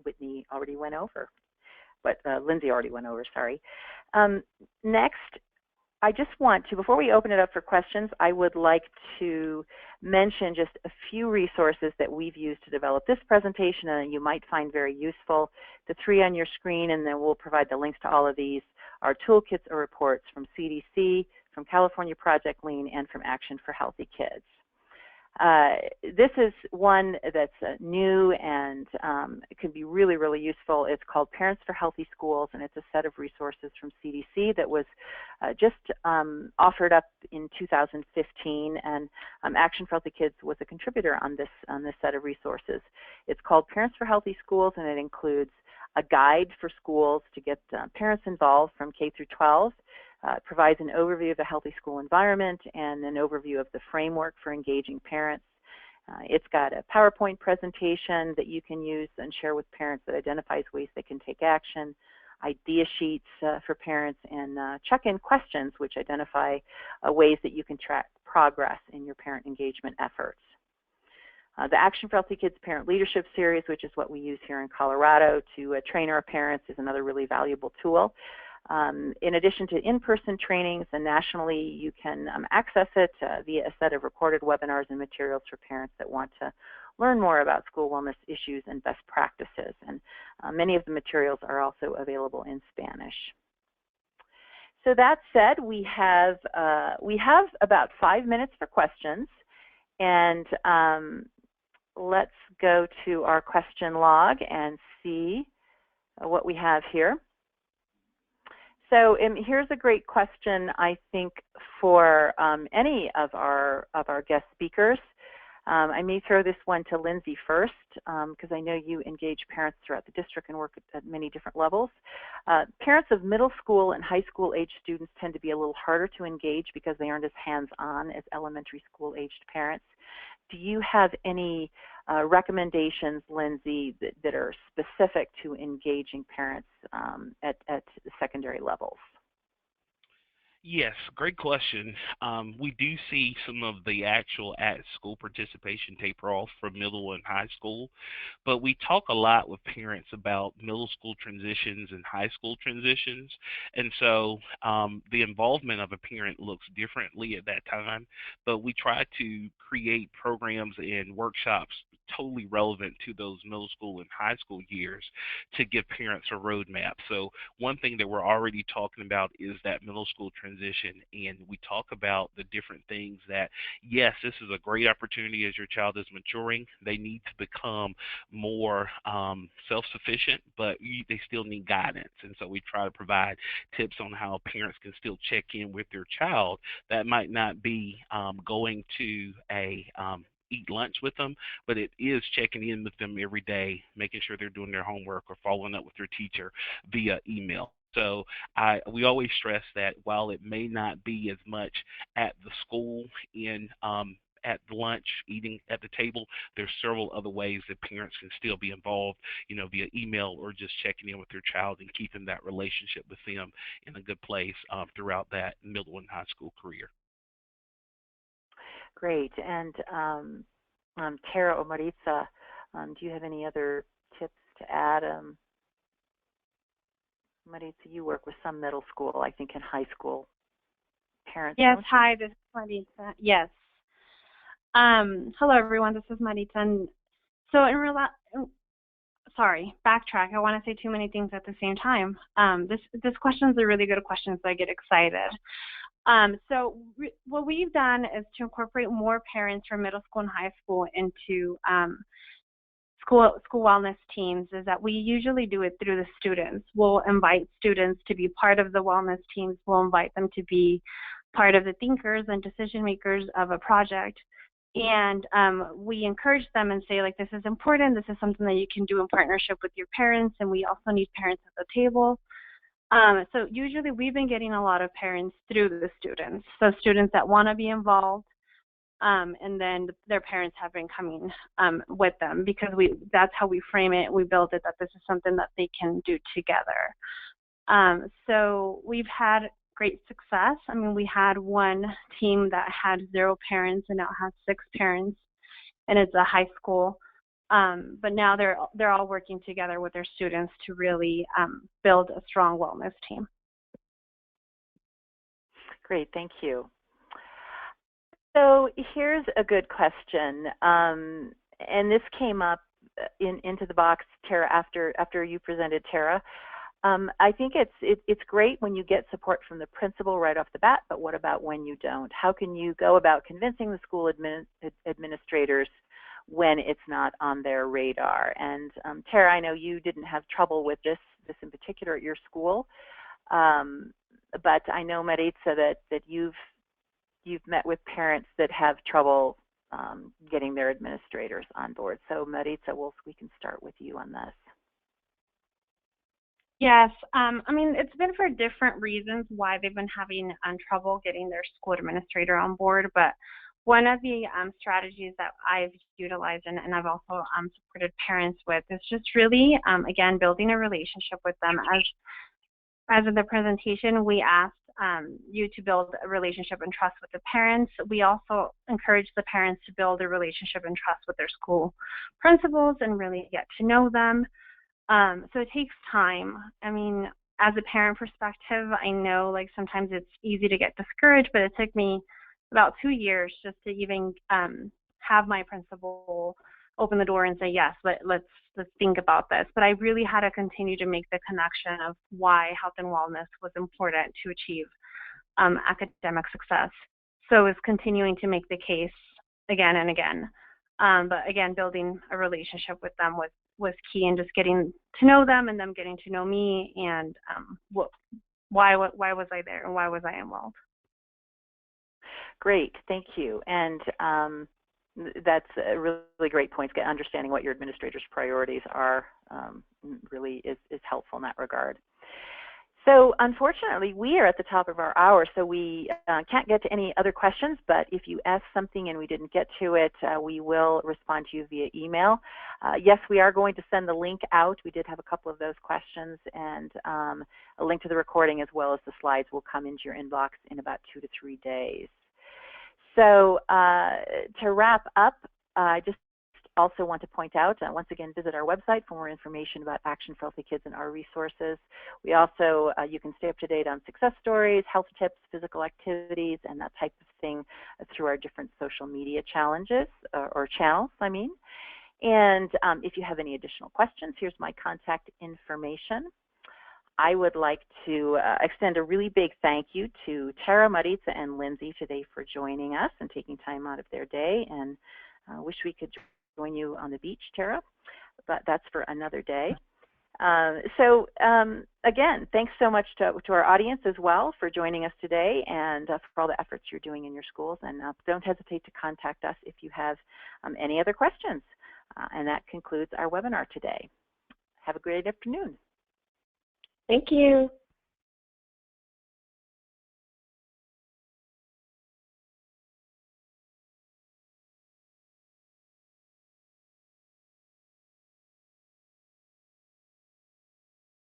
Whitney already went over, but Lindsay already went over, sorry. Next, I just want to, before we open it up for questions, I would like to mention just a few resources that we've used to develop this presentation and you might find very useful. The 3 on your screen, and then we'll provide the links to all of these, are toolkits or reports from CDC, from California Project Lean, and from Action for Healthy Kids. This is one that's new and it can be really, really useful. It's called Parents for Healthy Schools, and it's a set of resources from CDC that was just offered up in 2015, and Action for Healthy Kids was a contributor on this set of resources. It's called Parents for Healthy Schools, and it includes a guide for schools to get parents involved from K through 12. It provides an overview of the healthy school environment and an overview of the framework for engaging parents. It's got a PowerPoint presentation that you can use and share with parents that identifies ways they can take action, idea sheets for parents, and check-in questions which identify ways that you can track progress in your parent engagement efforts. The Action for Healthy Kids Parent Leadership Series, which is what we use here in Colorado to train our parents, is another really valuable tool. In addition to in-person trainings, and nationally you can access it via a set of recorded webinars and materials for parents that want to learn more about school wellness issues and best practices. And many of the materials are also available in Spanish. So that said, we have about 5 minutes for questions, and let's go to our question log and see what we have here. So here's a great question, I think, for any of our guest speakers. I may throw this one to Lindsay first, because I know you engage parents throughout the district and work at many different levels. Parents of middle school and high school age students tend to be a little harder to engage because they aren't as hands-on as elementary school aged parents. Do you have any recommendations, Lindsay, that are specific to engaging parents at the secondary levels? Yes, great question. We do see some of the actual at-school participation taper off for middle and high school, but we talk a lot with parents about middle school transitions and high school transitions, and so the involvement of a parent looks differently at that time, but we try to create programs and workshops totally relevant to those middle school and high school years to give parents a roadmap. So one thing that we're already talking about is that middle school transition, and we talk about the different things that, yes, this is a great opportunity as your child is maturing. They need to become more self-sufficient, but they still need guidance. And so we try to provide tips on how parents can still check in with their child. That might not be going to a eat lunch with them, but it is checking in with them every day, making sure they're doing their homework or following up with their teacher via email. So we always stress that while it may not be as much at the school in at lunch, eating at the table, there's several other ways that parents can still be involved, via email or just checking in with their child and keeping that relationship with them in a good place throughout that middle and high school career. Great. And Tara or Maritza, do you have any other tips to add? Maritza, you work with some middle school, I think, in high school parents. Yes, hi, this is Maritza. Yes. Hello, everyone. This is Maritza. And so, sorry, backtrack. I want to say too many things at the same time. This question is a really good question, so I get excited. What we've done is to incorporate more parents from middle school and high school into school wellness teams. Is that we usually do it through the students. We'll invite students to be part of the wellness teams. We'll invite them to be part of the thinkers and decision makers of a project. And we encourage them and say, like, this is important. This is something that you can do in partnership with your parents, and we also need parents at the table. So usually we've been getting a lot of parents through the students. So students that want to be involved, and then their parents have been coming with them, because that's how we frame it. We build it that this is something that they can do together. So we've had great success. I mean, we had one team that had 0 parents and now has 6 parents, and it's a high school. But now they're all working together with their students to really build a strong wellness team. Great, thank you. So here's a good question, and this came up into the box, Tara, after you presented, Tara. I think it's great when you get support from the principal right off the bat, but what about when you don't? How can you go about convincing the school administrators when it's not on their radar? And Tara, I know you didn't have trouble with this in particular at your school, but I know, Maritza, that you've met with parents that have trouble getting their administrators on board. So Maritza, we can start with you on this. Yes, I mean, it's been for different reasons why they've been having trouble getting their school administrator on board, but one of the strategies that I've utilized and I've also supported parents with is just really, again, building a relationship with them. As in the presentation, we asked you to build a relationship and trust with the parents. We also encourage the parents to build a relationship and trust with their school principals and really get to know them. So it takes time. I mean, as a parent perspective, I know, like, sometimes it's easy to get discouraged, but it took me about 2 years just to even have my principal open the door and say, yes, let's think about this. But I really had to continue to make the connection of why health and wellness was important to achieve academic success. So it's continuing to make the case again and again. But again, building a relationship with them was key, and just getting to know them and them getting to know me, and why was I there and why was I involved. Great, thank you. And that's a really great point. Understanding what your administrator's priorities are really is helpful in that regard. So unfortunately, we are at the top of our hour, so we can't get to any other questions, but if you ask something and we didn't get to it, we will respond to you via email. Yes, we are going to send the link out. We did have a couple of those questions, and a link to the recording as well as the slides will come into your inbox in about 2 to 3 days. So to wrap up, I just also want to point out, once again, visit our website for more information about Action for Healthy Kids and our resources. We also, you can stay up to date on success stories, health tips, physical activities, and that type of thing through our different social media challenges, or channels, I mean. And if you have any additional questions, here's my contact information. I would like to extend a really big thank you to Tara, Maritza, and Lindsay today for joining us and taking time out of their day. And wish we could join you on the beach, Tara, but that's for another day. Again, thanks so much to our audience as well for joining us today and for all the efforts you're doing in your schools. And don't hesitate to contact us if you have any other questions. And that concludes our webinar today. Have a great afternoon. Thank you.